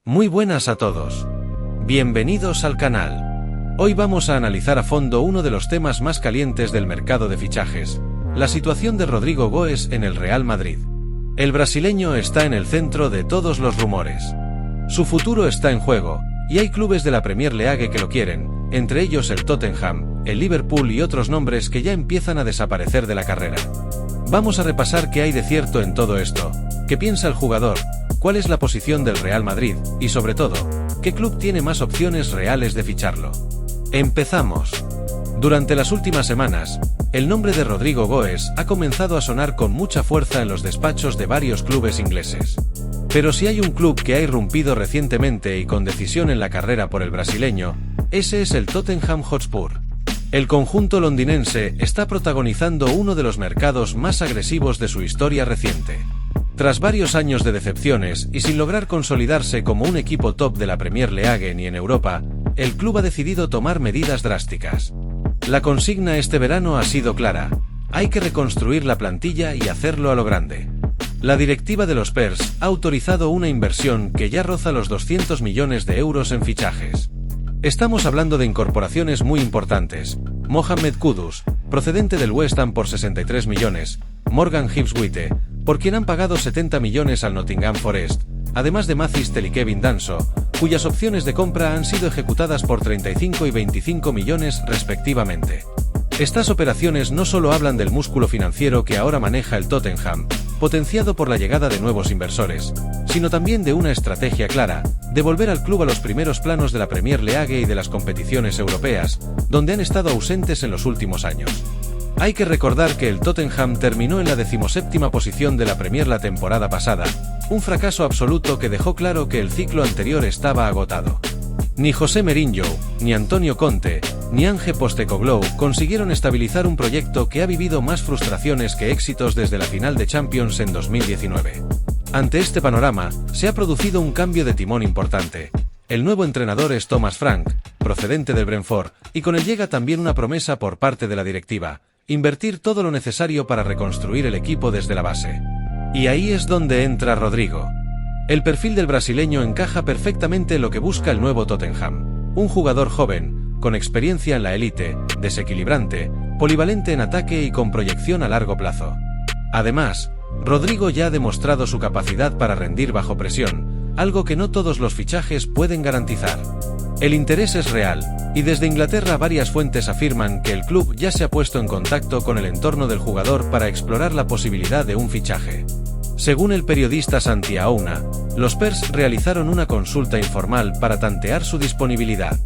Muy buenas a todos. Bienvenidos al canal. Hoy vamos a analizar a fondo uno de los temas más calientes del mercado de fichajes, la situación de Rodrigo Goes en el Real Madrid. El brasileño está en el centro de todos los rumores. Su futuro está en juego, y hay clubes de la Premier League que lo quieren, entre ellos el Tottenham, el Liverpool y otros nombres que ya empiezan a desaparecer de la carrera. Vamos a repasar qué hay de cierto en todo esto, qué piensa el jugador, cuál es la posición del Real Madrid, y sobre todo, qué club tiene más opciones reales de ficharlo. Empezamos. Durante las últimas semanas, el nombre de Rodrigo Goes ha comenzado a sonar con mucha fuerza en los despachos de varios clubes ingleses. Pero si hay un club que ha irrumpido recientemente y con decisión en la carrera por el brasileño, ese es el Tottenham Hotspur. El conjunto londinense está protagonizando uno de los mercados más agresivos de su historia reciente. Tras varios años de decepciones y sin lograr consolidarse como un equipo top de la Premier League ni en Europa, el club ha decidido tomar medidas drásticas. La consigna este verano ha sido clara: hay que reconstruir la plantilla y hacerlo a lo grande. La directiva de los Spurs ha autorizado una inversión que ya roza los 200 millones de euros en fichajes. Estamos hablando de incorporaciones muy importantes: Mohamed Kudus, procedente del West Ham por 63 millones, Morgan Gibbs-White, por quien han pagado 70 millones al Nottingham Forest, además de Mathys Tel y Kevin Danso, cuyas opciones de compra han sido ejecutadas por 35 y 25 millones respectivamente. Estas operaciones no solo hablan del músculo financiero que ahora maneja el Tottenham, potenciado por la llegada de nuevos inversores, sino también de una estrategia clara, de volver al club a los primeros planos de la Premier League y de las competiciones europeas, donde han estado ausentes en los últimos años. Hay que recordar que el Tottenham terminó en la 17ª posición de la Premier la temporada pasada, un fracaso absoluto que dejó claro que el ciclo anterior estaba agotado. Ni José Mourinho, ni Antonio Conte, ni Ange Postecoglou consiguieron estabilizar un proyecto que ha vivido más frustraciones que éxitos desde la final de Champions en 2019. Ante este panorama, se ha producido un cambio de timón importante. El nuevo entrenador es Thomas Frank, procedente del Brentford, y con él llega también una promesa por parte de la directiva: invertir todo lo necesario para reconstruir el equipo desde la base. Y ahí es donde entra Rodrigo. El perfil del brasileño encaja perfectamente en lo que busca el nuevo Tottenham: un jugador joven, con experiencia en la élite, desequilibrante, polivalente en ataque y con proyección a largo plazo. Además, Rodrigo ya ha demostrado su capacidad para rendir bajo presión, algo que no todos los fichajes pueden garantizar. El interés es real, y desde Inglaterra varias fuentes afirman que el club ya se ha puesto en contacto con el entorno del jugador para explorar la posibilidad de un fichaje. Según el periodista Santi Aouna, los Spurs realizaron una consulta informal para tantear su disponibilidad.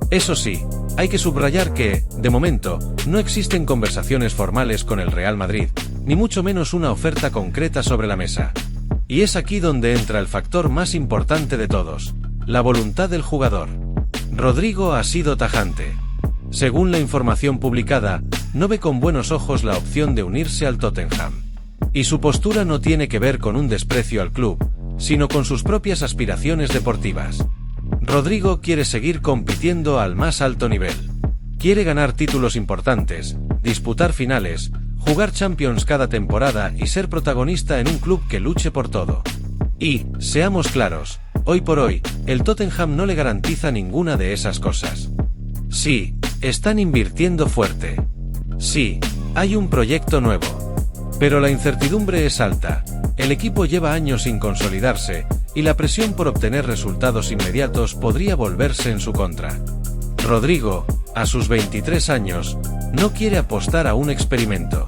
Eso sí, hay que subrayar que, de momento, no existen conversaciones formales con el Real Madrid, ni mucho menos una oferta concreta sobre la mesa. Y es aquí donde entra el factor más importante de todos: la voluntad del jugador. Rodrigo ha sido tajante. Según la información publicada, no ve con buenos ojos la opción de unirse al Tottenham. Y su postura no tiene que ver con un desprecio al club, sino con sus propias aspiraciones deportivas. Rodrigo quiere seguir compitiendo al más alto nivel. Quiere ganar títulos importantes, disputar finales, jugar Champions cada temporada y ser protagonista en un club que luche por todo. Y, seamos claros, hoy por hoy, el Tottenham no le garantiza ninguna de esas cosas. Sí, están invirtiendo fuerte. Sí, hay un proyecto nuevo. Pero la incertidumbre es alta, el equipo lleva años sin consolidarse, y la presión por obtener resultados inmediatos podría volverse en su contra. Rodrigo, a sus 23 años, no quiere apostar a un experimento.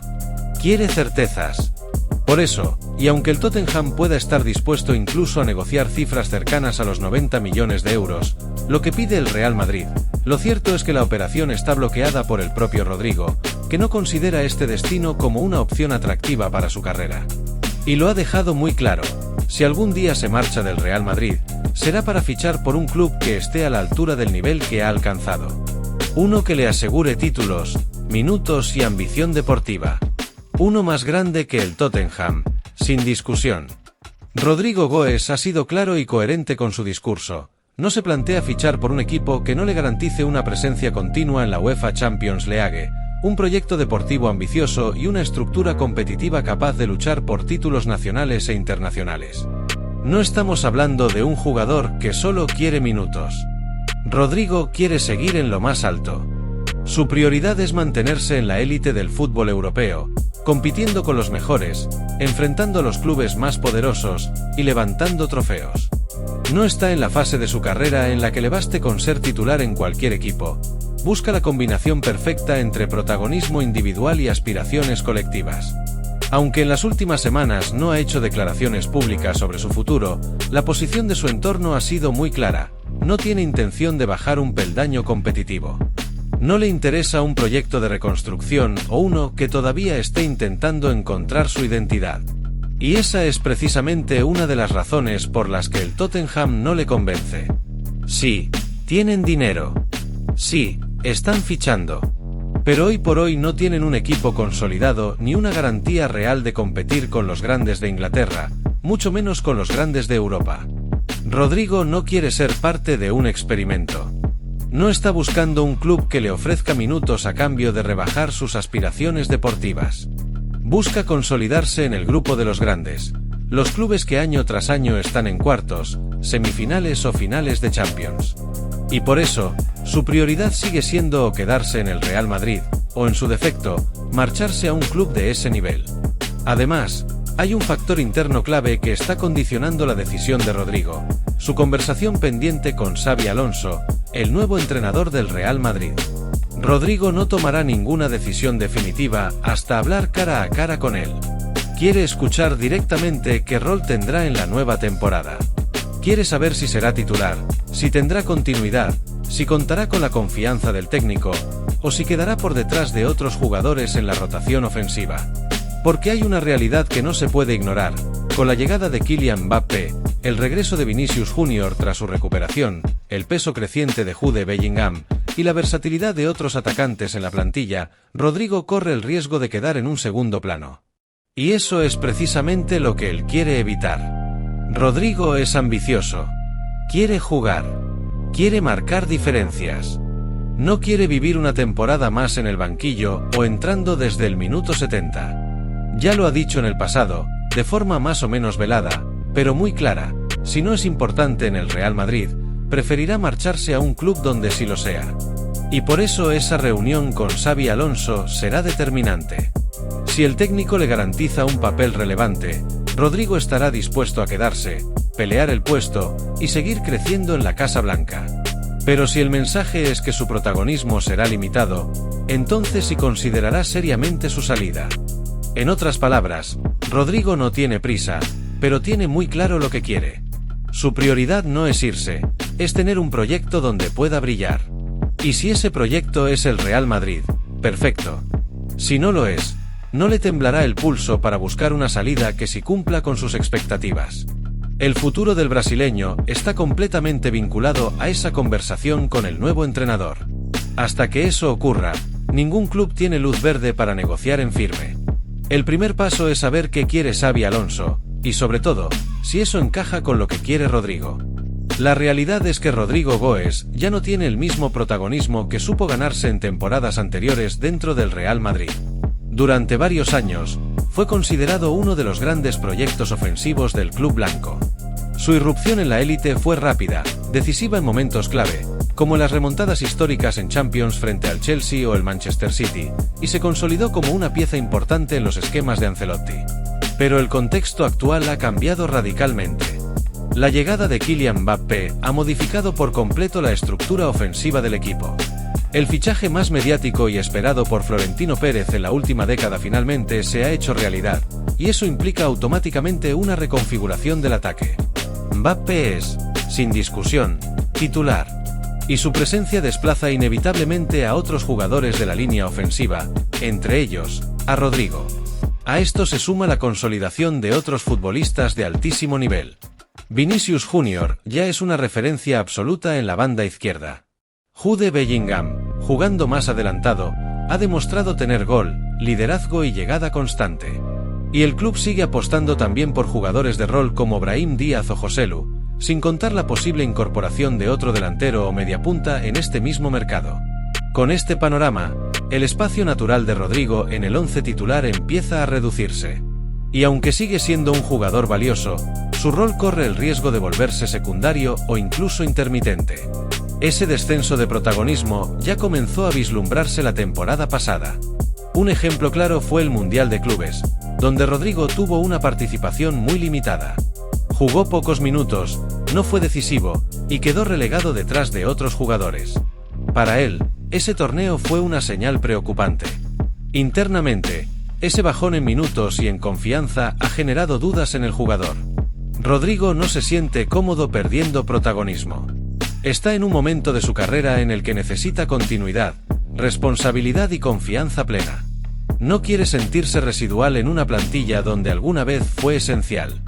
Quiere certezas. Por eso, y aunque el Tottenham pueda estar dispuesto incluso a negociar cifras cercanas a los 90 millones de euros, lo que pide el Real Madrid, lo cierto es que la operación está bloqueada por el propio Rodrigo, que no considera este destino como una opción atractiva para su carrera. Y lo ha dejado muy claro: si algún día se marcha del Real Madrid, será para fichar por un club que esté a la altura del nivel que ha alcanzado. Uno que le asegure títulos, minutos y ambición deportiva. Uno más grande que el Tottenham, sin discusión. Rodrigo Goes ha sido claro y coherente con su discurso. No se plantea fichar por un equipo que no le garantice una presencia continua en la UEFA Champions League, un proyecto deportivo ambicioso y una estructura competitiva capaz de luchar por títulos nacionales e internacionales. No estamos hablando de un jugador que solo quiere minutos. Rodrigo quiere seguir en lo más alto. Su prioridad es mantenerse en la élite del fútbol europeo, compitiendo con los mejores, enfrentando a los clubes más poderosos y levantando trofeos. No está en la fase de su carrera en la que le baste con ser titular en cualquier equipo. Busca la combinación perfecta entre protagonismo individual y aspiraciones colectivas. Aunque en las últimas semanas no ha hecho declaraciones públicas sobre su futuro, la posición de su entorno ha sido muy clara: no tiene intención de bajar un peldaño competitivo. No le interesa un proyecto de reconstrucción o uno que todavía esté intentando encontrar su identidad. Y esa es precisamente una de las razones por las que el Tottenham no le convence. Sí, tienen dinero. Sí, están fichando. Pero hoy por hoy no tienen un equipo consolidado ni una garantía real de competir con los grandes de Inglaterra, mucho menos con los grandes de Europa. Rodrigo no quiere ser parte de un experimento. No está buscando un club que le ofrezca minutos a cambio de rebajar sus aspiraciones deportivas. Busca consolidarse en el grupo de los grandes, los clubes que año tras año están en cuartos, semifinales o finales de Champions. Y por eso, su prioridad sigue siendo o quedarse en el Real Madrid, o en su defecto, marcharse a un club de ese nivel. Además, hay un factor interno clave que está condicionando la decisión de Rodrigo: su conversación pendiente con Xabi Alonso, el nuevo entrenador del Real Madrid. Rodrigo no tomará ninguna decisión definitiva hasta hablar cara a cara con él. Quiere escuchar directamente qué rol tendrá en la nueva temporada. Quiere saber si será titular, si tendrá continuidad, si contará con la confianza del técnico, o si quedará por detrás de otros jugadores en la rotación ofensiva. Porque hay una realidad que no se puede ignorar: con la llegada de Kylian Mbappé, el regreso de Vinicius Jr. tras su recuperación, el peso creciente de Jude Bellingham y la versatilidad de otros atacantes en la plantilla, Rodrigo corre el riesgo de quedar en un segundo plano. Y eso es precisamente lo que él quiere evitar. Rodrigo es ambicioso. Quiere jugar. Quiere marcar diferencias. No quiere vivir una temporada más en el banquillo o entrando desde el minuto 70. Ya lo ha dicho en el pasado, de forma más o menos velada, pero muy clara: si no es importante en el Real Madrid, preferirá marcharse a un club donde sí lo sea. Y por eso esa reunión con Xabi Alonso será determinante. Si el técnico le garantiza un papel relevante, Rodrigo estará dispuesto a quedarse, pelear el puesto y seguir creciendo en la Casa Blanca. Pero si el mensaje es que su protagonismo será limitado, entonces sí considerará seriamente su salida. En otras palabras, Rodrigo no tiene prisa, pero tiene muy claro lo que quiere. Su prioridad no es irse, es tener un proyecto donde pueda brillar. Y si ese proyecto es el Real Madrid, perfecto. Si no lo es, no le temblará el pulso para buscar una salida que sí cumpla con sus expectativas. El futuro del brasileño está completamente vinculado a esa conversación con el nuevo entrenador. Hasta que eso ocurra, ningún club tiene luz verde para negociar en firme. El primer paso es saber qué quiere Xabi Alonso, y sobre todo, si eso encaja con lo que quiere Rodrigo. La realidad es que Rodrigo Goes ya no tiene el mismo protagonismo que supo ganarse en temporadas anteriores dentro del Real Madrid. Durante varios años, fue considerado uno de los grandes proyectos ofensivos del club blanco. Su irrupción en la élite fue rápida, decisiva en momentos clave, como las remontadas históricas en Champions frente al Chelsea o el Manchester City, y se consolidó como una pieza importante en los esquemas de Ancelotti. Pero el contexto actual ha cambiado radicalmente. La llegada de Kylian Mbappé ha modificado por completo la estructura ofensiva del equipo. El fichaje más mediático y esperado por Florentino Pérez en la última década finalmente se ha hecho realidad, y eso implica automáticamente una reconfiguración del ataque. Mbappé es, sin discusión, titular, y su presencia desplaza inevitablemente a otros jugadores de la línea ofensiva, entre ellos, a Rodrigo. A esto se suma la consolidación de otros futbolistas de altísimo nivel. Vinicius Jr. ya es una referencia absoluta en la banda izquierda. Jude Bellingham, jugando más adelantado, ha demostrado tener gol, liderazgo y llegada constante. Y el club sigue apostando también por jugadores de rol como Brahim Díaz o Joselu, sin contar la posible incorporación de otro delantero o mediapunta en este mismo mercado. Con este panorama, el espacio natural de Rodrigo en el once titular empieza a reducirse. Y aunque sigue siendo un jugador valioso, su rol corre el riesgo de volverse secundario o incluso intermitente. Ese descenso de protagonismo ya comenzó a vislumbrarse la temporada pasada. Un ejemplo claro fue el Mundial de Clubes, donde Rodrigo tuvo una participación muy limitada. Jugó pocos minutos, no fue decisivo, y quedó relegado detrás de otros jugadores. Para él, ese torneo fue una señal preocupante. Internamente, ese bajón en minutos y en confianza ha generado dudas en el jugador. Rodrigo no se siente cómodo perdiendo protagonismo. Está en un momento de su carrera en el que necesita continuidad, responsabilidad y confianza plena. No quiere sentirse residual en una plantilla donde alguna vez fue esencial.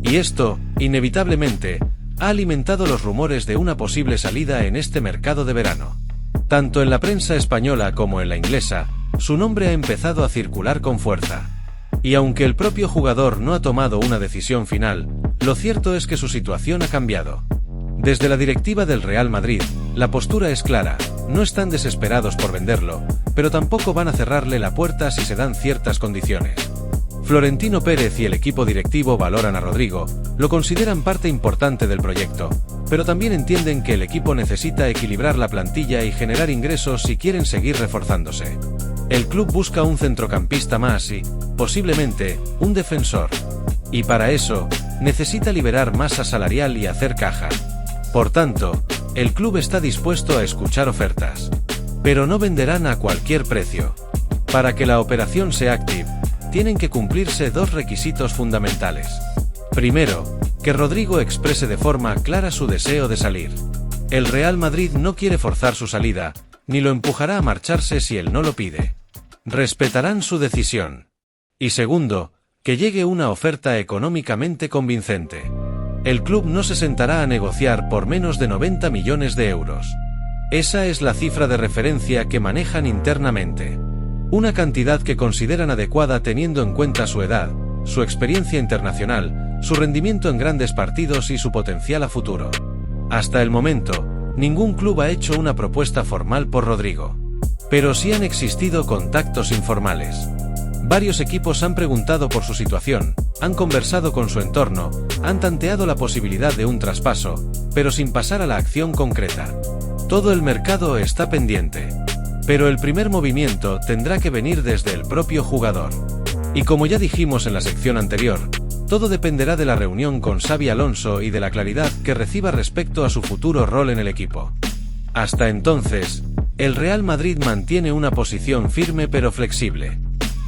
Y esto, inevitablemente, ha alimentado los rumores de una posible salida en este mercado de verano. Tanto en la prensa española como en la inglesa, su nombre ha empezado a circular con fuerza. Y aunque el propio jugador no ha tomado una decisión final, lo cierto es que su situación ha cambiado. Desde la directiva del Real Madrid, la postura es clara, no están desesperados por venderlo, pero tampoco van a cerrarle la puerta si se dan ciertas condiciones. Florentino Pérez y el equipo directivo valoran a Rodrigo, lo consideran parte importante del proyecto, pero también entienden que el equipo necesita equilibrar la plantilla y generar ingresos si quieren seguir reforzándose. El club busca un centrocampista más y, posiblemente, un defensor. Y para eso, necesita liberar masa salarial y hacer caja. Por tanto, el club está dispuesto a escuchar ofertas. Pero no venderán a cualquier precio. Para que la operación sea activa, tienen que cumplirse dos requisitos fundamentales. Primero, que Rodrigo exprese de forma clara su deseo de salir. El Real Madrid no quiere forzar su salida, ni lo empujará a marcharse si él no lo pide. Respetarán su decisión. Y segundo, que llegue una oferta económicamente convincente. El club no se sentará a negociar por menos de 90 millones de euros. Esa es la cifra de referencia que manejan internamente. Una cantidad que consideran adecuada teniendo en cuenta su edad, su experiencia internacional, su rendimiento en grandes partidos y su potencial a futuro. Hasta el momento, ningún club ha hecho una propuesta formal por Rodrigo. Pero sí han existido contactos informales. Varios equipos han preguntado por su situación, han conversado con su entorno, han tanteado la posibilidad de un traspaso, pero sin pasar a la acción concreta. Todo el mercado está pendiente. Pero el primer movimiento tendrá que venir desde el propio jugador. Y como ya dijimos en la sección anterior, todo dependerá de la reunión con Xabi Alonso y de la claridad que reciba respecto a su futuro rol en el equipo. Hasta entonces, el Real Madrid mantiene una posición firme pero flexible.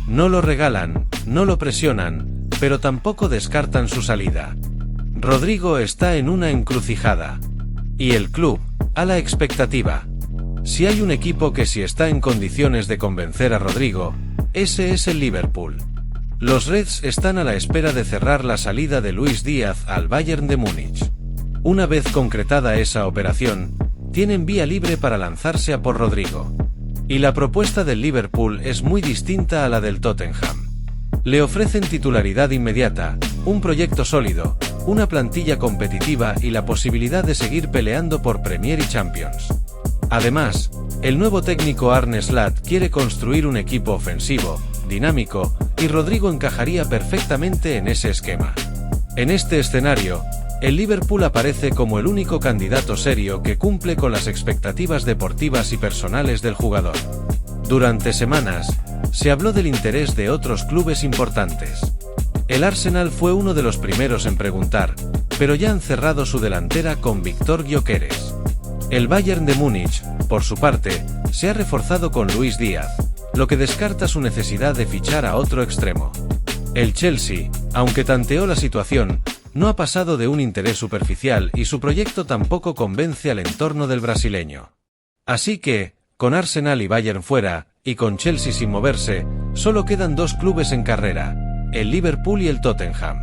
No lo regalan, no lo presionan, pero tampoco descartan su salida. Rodrigo está en una encrucijada. Y el club, a la expectativa. Si hay un equipo que sí está en condiciones de convencer a Rodrigo, ese es el Liverpool. Los Reds están a la espera de cerrar la salida de Luis Díaz al Bayern de Múnich. Una vez concretada esa operación, tienen vía libre para lanzarse a por Rodrigo. Y la propuesta del Liverpool es muy distinta a la del Tottenham. Le ofrecen titularidad inmediata, un proyecto sólido, una plantilla competitiva y la posibilidad de seguir peleando por Premier y Champions. Además, el nuevo técnico Arne Slot quiere construir un equipo ofensivo, dinámico, y Rodrigo encajaría perfectamente en ese esquema. En este escenario, el Liverpool aparece como el único candidato serio que cumple con las expectativas deportivas y personales del jugador. Durante semanas, se habló del interés de otros clubes importantes. El Arsenal fue uno de los primeros en preguntar, pero ya han cerrado su delantera con Víctor Gyökeres. El Bayern de Múnich, por su parte, se ha reforzado con Luis Díaz, lo que descarta su necesidad de fichar a otro extremo. El Chelsea, aunque tanteó la situación, no ha pasado de un interés superficial y su proyecto tampoco convence al entorno del brasileño. Así que, con Arsenal y Bayern fuera, y con Chelsea sin moverse, solo quedan dos clubes en carrera, el Liverpool y el Tottenham.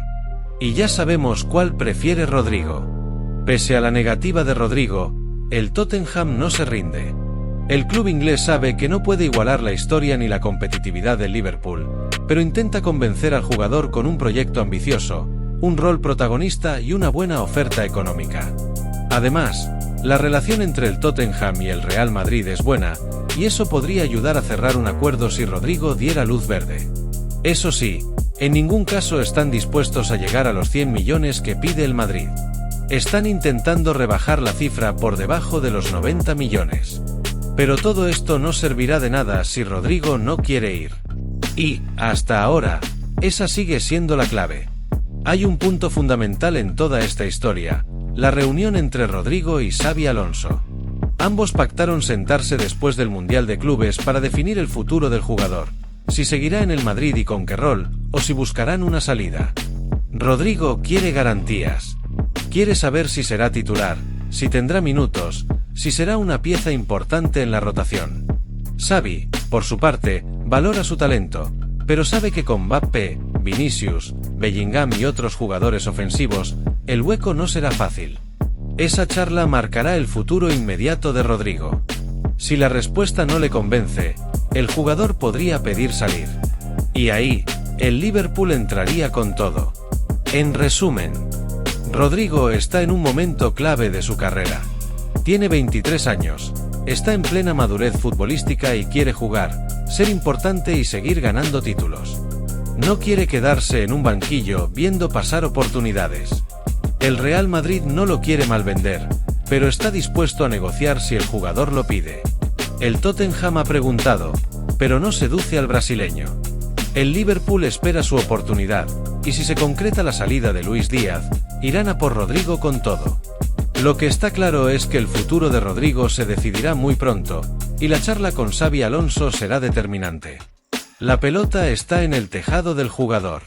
Y ya sabemos cuál prefiere Rodrigo. Pese a la negativa de Rodrigo, el Tottenham no se rinde. El club inglés sabe que no puede igualar la historia ni la competitividad del Liverpool, pero intenta convencer al jugador con un proyecto ambicioso, un rol protagonista y una buena oferta económica. Además, la relación entre el Tottenham y el Real Madrid es buena, y eso podría ayudar a cerrar un acuerdo si Rodrigo diera luz verde. Eso sí, En ningún caso están dispuestos a llegar a los 100 millones que pide el Madrid. Están intentando rebajar la cifra por debajo de los 90 millones. Pero todo esto no servirá de nada si Rodrigo no quiere ir. Y, hasta ahora, esa sigue siendo la clave. Hay un punto fundamental en toda esta historia, la reunión entre Rodrigo y Xabi Alonso. Ambos pactaron sentarse después del Mundial de Clubes para definir el futuro del jugador, si seguirá en el Madrid y con qué rol, o si buscarán una salida. Rodrigo quiere garantías. Quiere saber si será titular, si tendrá minutos, si será una pieza importante en la rotación. Xabi, por su parte, valora su talento, pero sabe que con Mbappé, Vinicius, Bellingham y otros jugadores ofensivos, el hueco no será fácil. Esa charla marcará el futuro inmediato de Rodrigo. Si la respuesta no le convence, el jugador podría pedir salir. Y ahí, el Liverpool entraría con todo. En resumen, Rodrigo está en un momento clave de su carrera. Tiene 23 años, está en plena madurez futbolística y quiere jugar, ser importante y seguir ganando títulos. No quiere quedarse en un banquillo viendo pasar oportunidades. El Real Madrid no lo quiere malvender, pero está dispuesto a negociar si el jugador lo pide. El Tottenham ha preguntado, pero no seduce al brasileño. El Liverpool espera su oportunidad, y si se concreta la salida de Luis Díaz, irán a por Rodrigo con todo. Lo que está claro es que el futuro de Rodrigo se decidirá muy pronto, y la charla con Xabi Alonso será determinante. La pelota está en el tejado del jugador.